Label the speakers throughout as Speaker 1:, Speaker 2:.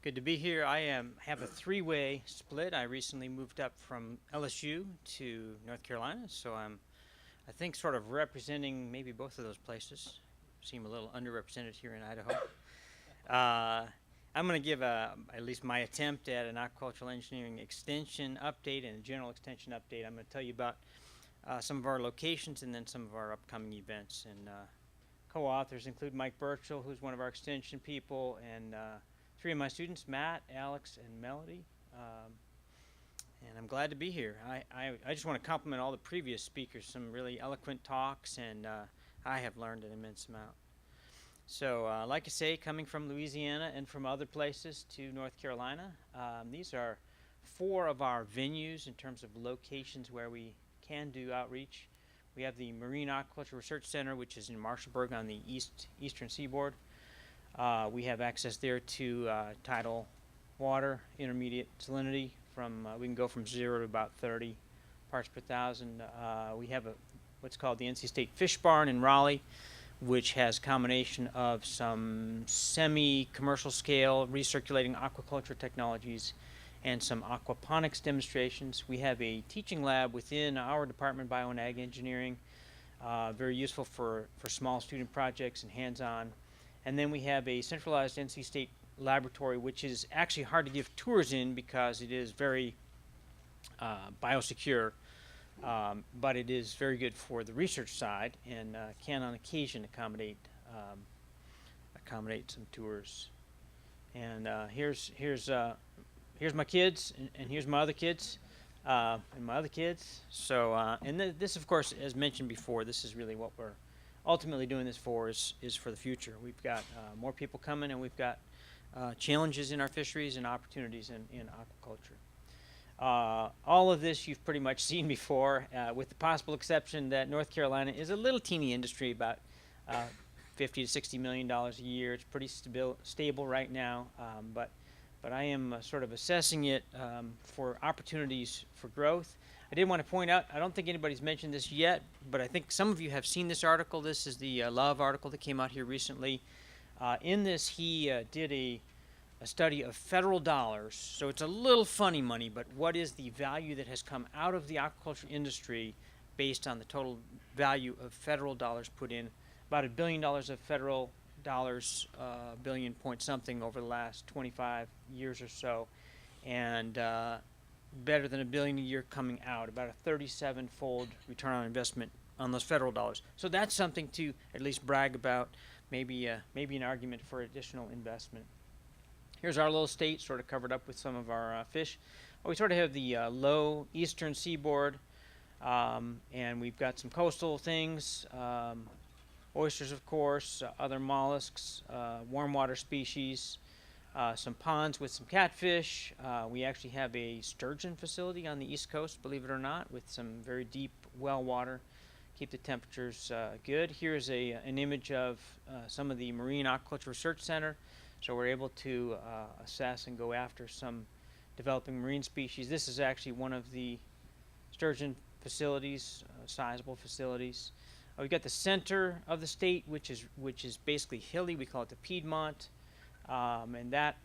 Speaker 1: Good to be here. I have a three-way split. I recently moved up from LSU to North Carolina, so I think, sort of representing maybe both of those places. Seem a little underrepresented here in Idaho. I'm going to give at least my attempt at an aquacultural engineering extension update and a general extension update. I'm going to tell you about some of our locations and then some of our upcoming events. And co-authors include Mike Burchell, who's one of our extension people, and three of my students, Matt, Alex, and Melody. And I'm glad to be here. I just want to compliment all the previous speakers, some really eloquent talks, and I have learned an immense amount. So like I say, coming from Louisiana and from other places to North Carolina, these are four of our venues in terms of locations where we can do outreach. We have the Marine Aquaculture Research Center, which is in Marshallburg on the eastern seaboard. We have access there to tidal water, intermediate salinity. We can go from 0 to about 30 parts per thousand. We have what's called the NC State Fish Barn in Raleigh, which has a combination of some semi-commercial scale recirculating aquaculture technologies and some aquaponics demonstrations. We have a teaching lab within our department, Bio and Ag Engineering, very useful for small student projects and hands-on. And then we have a centralized NC State laboratory, which is actually hard to give tours in because it is very biosecure, but it is very good for the research side and can on occasion accommodate some tours. And here's my kids, and here's my other kids, and my other kids. So and this, of course, as mentioned before, this is really what we're ultimately doing this for is for the future. We've got more people coming, and we've got challenges in our fisheries and opportunities in aquaculture. All of this you've pretty much seen before, with the possible exception that North Carolina is a little teeny industry, about $50 to $60 million a year. It's pretty stable right now, but I am sort of assessing it for opportunities for growth. I did want to point out, I don't think anybody's mentioned this yet, but I think some of you have seen this article. This is the Love article that came out here recently. In this, he did a study of federal dollars. So it's a little funny money, but what is the value that has come out of the aquaculture industry based on the total value of federal dollars put in? About $1 billion of federal dollars, billion point something over the last 25 years or so. And better than $1 billion a year coming out, about a 37-fold return on investment on those federal dollars. So that's something to at least brag about, maybe an argument for additional investment. Here's our little state, sort of covered up with some of our fish. We sort of have the low eastern seaboard, and we've got some coastal things, oysters, of course, other mollusks, warm water species, some ponds with some catfish. We actually have a sturgeon facility on the East Coast, believe it or not, with some very deep well water. Keep the temperatures good. Here's an image of some of the Marine Aquaculture Research Center. So we're able to assess and go after some developing marine species. This is actually one of the sturgeon facilities, sizable facilities. We've got the center of the state, which is basically hilly. We call it the Piedmont. And that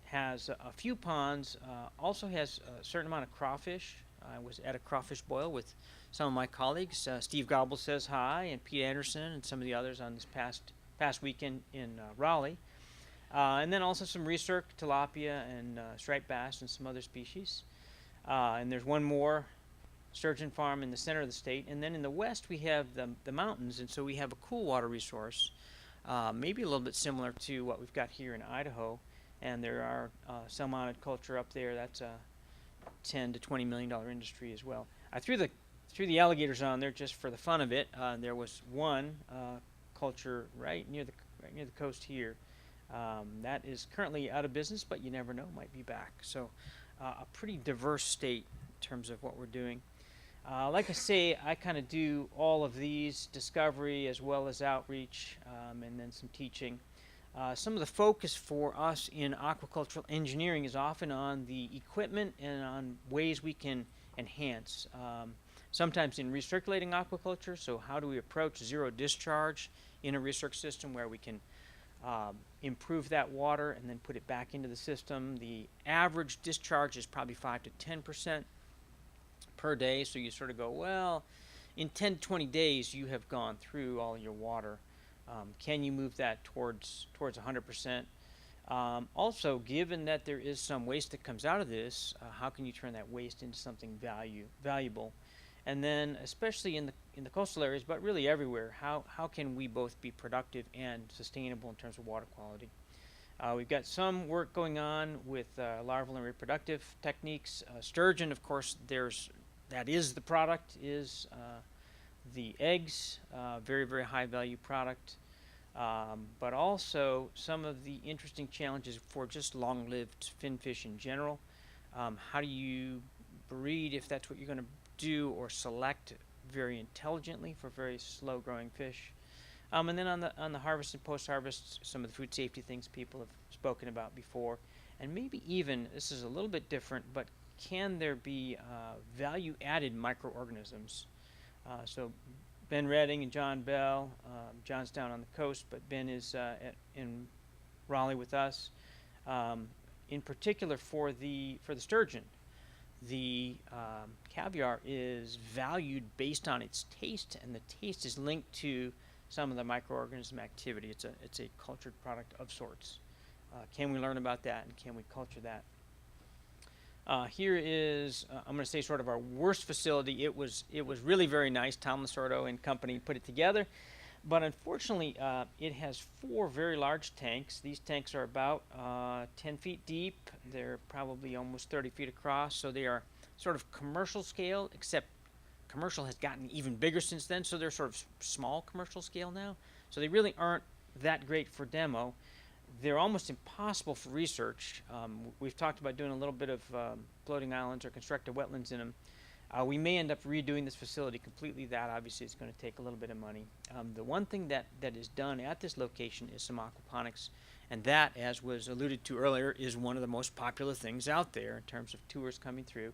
Speaker 1: has a few ponds, also has a certain amount of crawfish. I was at a crawfish boil with some of my colleagues. Steve Gobble says hi, and Pete Anderson, and some of the others on this past weekend in Raleigh. And then also some recirc, tilapia, and striped bass, and some other species. And there's one more sturgeon farm in the center of the state. And then in the west we have the mountains, and so we have a cool water resource. Maybe a little bit similar to what we've got here in Idaho, and there are salmonid culture up there. That's a $10 to $20 million industry as well. I threw the alligators on there just for the fun of it. There was one culture right near the coast here that is currently out of business, but you never know, might be back. So a pretty diverse state in terms of what we're doing. Like I say, I kind of do all of these, discovery as well as outreach, and then some teaching. Some of the focus for us in aquacultural engineering is often on the equipment and on ways we can enhance. Sometimes in recirculating aquaculture, so how do we approach zero discharge in a recirc system where we can improve that water and then put it back into the system. The average discharge is probably 5 to 10% per day, so you sort of go, well, in 10 to 20 days you have gone through all your water. Can you move that towards 100%? Also, given that there is some waste that comes out of this, how can you turn that waste into something valuable? And then, especially in the coastal areas, but really everywhere, how can we both be productive and sustainable in terms of water quality? We've got some work going on with larval and reproductive techniques. Sturgeon, of course, that is the product, is the eggs, very, very high value product. But also some of the interesting challenges for just long-lived finfish in general. How do you breed, if that's what you're going to do, or select very intelligently for very slow-growing fish? And then on the harvest and post-harvest, some of the food safety things people have spoken about before, and maybe even, this is a little bit different, but can there be value-added microorganisms? So Ben Redding and John Bell, John's down on the coast, but Ben is in Raleigh with us. In particular for the sturgeon, the caviar is valued based on its taste, and the taste is linked to some of the microorganism activity. It's a cultured product of sorts. Can we learn about that, and can we culture that? Here is, I'm going to say, sort of our worst facility. It was really very nice. Tom Lasordo and company put it together, but unfortunately, it has 4 very large tanks. These tanks are about 10 feet deep. They're probably almost 30 feet across, so they are sort of commercial scale, except commercial has gotten even bigger since then, so they're sort of small commercial scale now. So they really aren't that great for demo. They're almost impossible for research. We've talked about doing a little bit of floating islands or constructed wetlands in them. We may end up redoing this facility completely. That obviously is going to take a little bit of money. The one thing that is done at this location is some aquaponics, and that, as was alluded to earlier, is one of the most popular things out there in terms of tours coming through.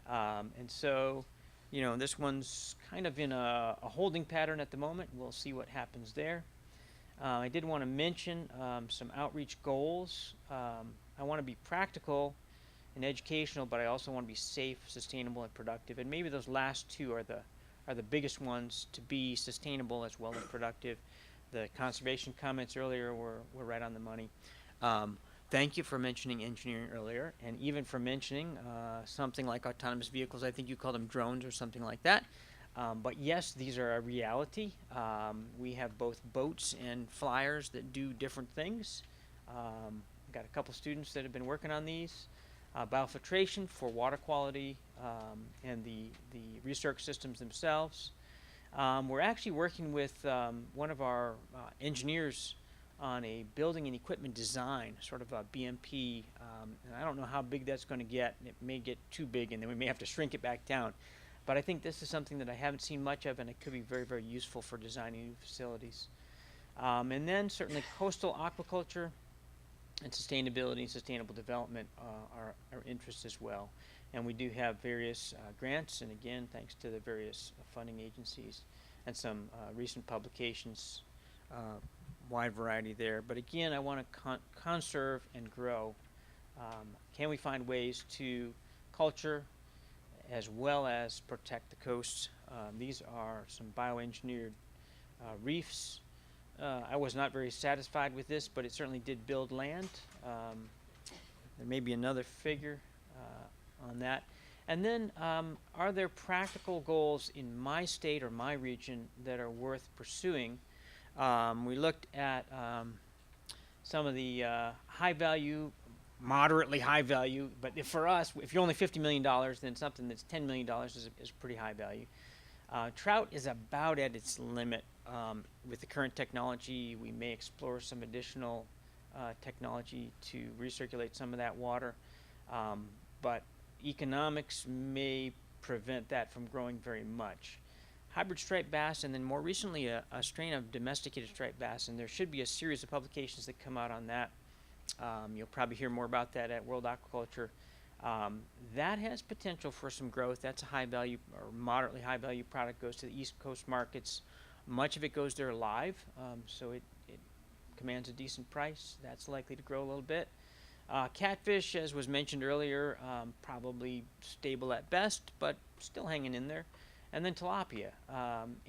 Speaker 1: And so, you know, this one's kind of in a holding pattern at the moment. We'll see what happens there. I did want to mention some outreach goals. I want to be practical and educational, but I also want to be safe, sustainable, and productive. And maybe those last two are the biggest ones, to be sustainable as well as productive. The conservation comments earlier were right on the money. Thank you for mentioning engineering earlier, and even for mentioning something like autonomous vehicles. I think you called them drones or something like that. But yes, these are a reality. We have both boats and flyers that do different things. Got a couple students that have been working on these. Biofiltration for water quality, and the research systems themselves. We're actually working with one of our engineers on a building and equipment design, sort of a BMP. And I don't know how big that's going to get. It may get too big, and then we may have to shrink it back down. But I think this is something that I haven't seen much of, and it could be very, very useful for designing new facilities. And then certainly coastal aquaculture and sustainability and sustainable development are interests as well. And we do have various grants, and again, thanks to the various funding agencies and some recent publications, wide variety there. But again, I want to conserve and grow. Can we find ways to culture as well as protect the coast? These are some bioengineered reefs. I was not very satisfied with this, but it certainly did build land. There may be another figure on that. And then, are there practical goals in my state or my region that are worth pursuing? We looked at some of the high value, moderately high value, but for us, if you're only $50 million, then something that's $10 million is pretty high value. Trout is about at its limit. With the current technology, we may explore some additional technology to recirculate some of that water, but economics may prevent that from growing very much. Hybrid striped bass, and then more recently a strain of domesticated striped bass, and there should be a series of publications that come out on that. You'll probably hear more about that at World Aquaculture. That has potential for some growth. That's a high value or moderately high value product, goes to the East Coast markets. Much of it goes there live, so it commands a decent price. That's likely to grow a little bit. Catfish, as was mentioned earlier, probably stable at best, but still hanging in there. And then tilapia.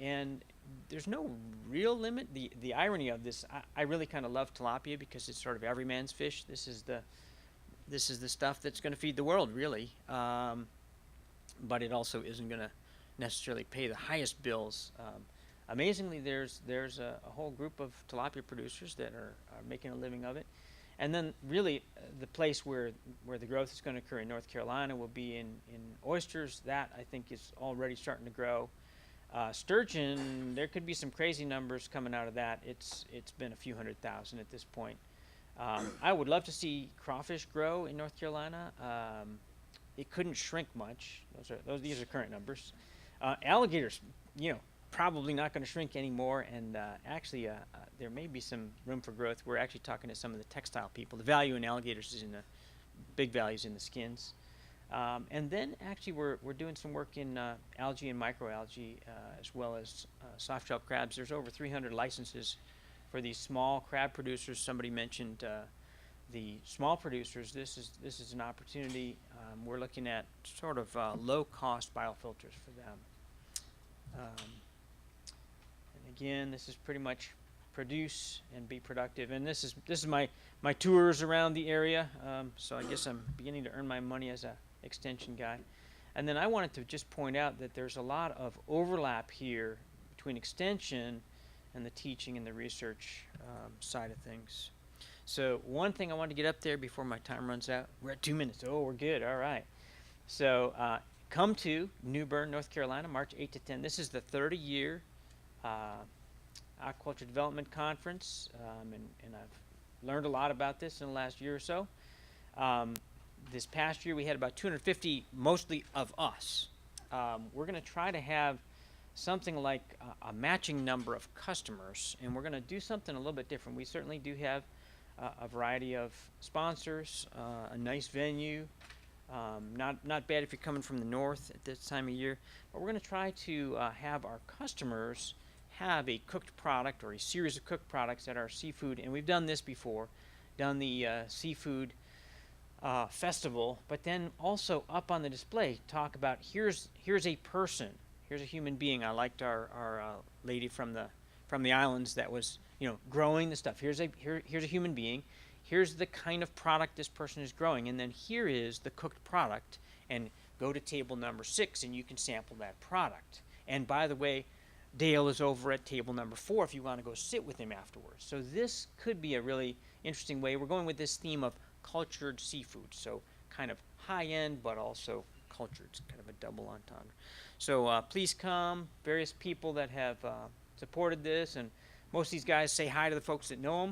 Speaker 1: And there's no real limit. The irony of this, I really kind of love tilapia because it's sort of every man's fish. This is the stuff that's going to feed the world, really. But it also isn't going to necessarily pay the highest bills. Amazingly, there's a whole group of tilapia producers that are making a living of it. And then really the place where the growth is going to occur in North Carolina will be in oysters. That, I think, is already starting to grow. Sturgeon, there could be some crazy numbers coming out of that. It's been a few 100,000 at this point. I would love to see crawfish grow in North Carolina. It couldn't shrink much. These are current numbers. Alligators, probably not going to shrink anymore, and actually there may be some room for growth. We're actually talking to some of the textile people. The value in alligators is in the big values in the skins. And then actually we're doing some work in algae and microalgae as well as soft-shell crabs. There's over 300 licenses for these small crab producers. Somebody mentioned the small producers. This is an opportunity. We're looking at sort of low-cost biofilters for them. And again, this is pretty much produce and be productive. And this is my tours around the area. So I guess I'm beginning to earn my money as a extension guy. And then I wanted to just point out that there's a lot of overlap here between extension and the teaching and the research side of things. So one thing I wanted to get up there before my time runs out. We're at 2 minutes. Oh, we're good. All right. So come to New Bern, North Carolina, March 8 to 10. This is the 30-year Aquaculture Development Conference, and I've learned a lot about this in the last year or so. This past year we had about 250, mostly of us. We're going to try to have something like a matching number of customers, and we're going to do something a little bit different. We certainly do have a variety of sponsors, a nice venue, not bad if you're coming from the north at this time of year, but we're going to try to have our customers have a cooked product or a series of cooked products at our seafood, and we've done this before, done the seafood festival, but then also up on the display talk about here's a person, here's a human being. I liked our lady from the islands that was growing the stuff. Here's a human being. Here's the kind of product this person is growing, and then here is the cooked product, and go to table number 6 and you can sample that product. And by the way, Dale is over at table number 4 if you want to go sit with him afterwards. So this could be a really interesting way. We're going with this theme of cultured seafood, so kind of high-end but also cultured. It's kind of a double entendre. So please come. Various people that have supported this, and most of these guys say hi to the folks that know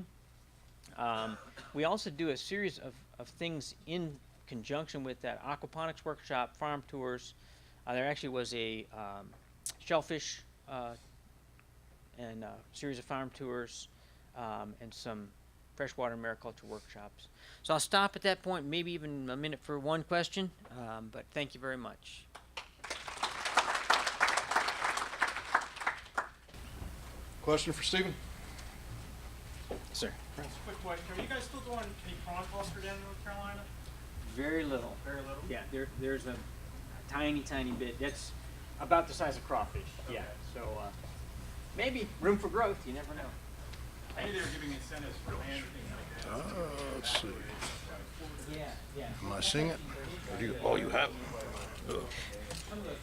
Speaker 1: them. We also do a series of things in conjunction with that aquaponics workshop, farm tours. There actually was a shellfish and a series of farm tours and some freshwater mariculture workshops. So I'll stop at that point, maybe even a minute for one question, but thank you very much.
Speaker 2: Question for Stephen?
Speaker 1: Sir.
Speaker 3: Just a quick question. Are you guys still doing any prawn cluster down in North Carolina?
Speaker 1: Very little.
Speaker 3: Very little?
Speaker 1: Yeah, there's a tiny bit. That's about the size of crawfish.
Speaker 3: Okay.
Speaker 1: Yeah, so maybe room for growth. You never know.
Speaker 3: I knew they were giving incentives for land and things like that.
Speaker 2: Let's see.
Speaker 1: Yeah.
Speaker 2: Am I seeing it? Oh, you have. Ugh.
Speaker 1: Some of those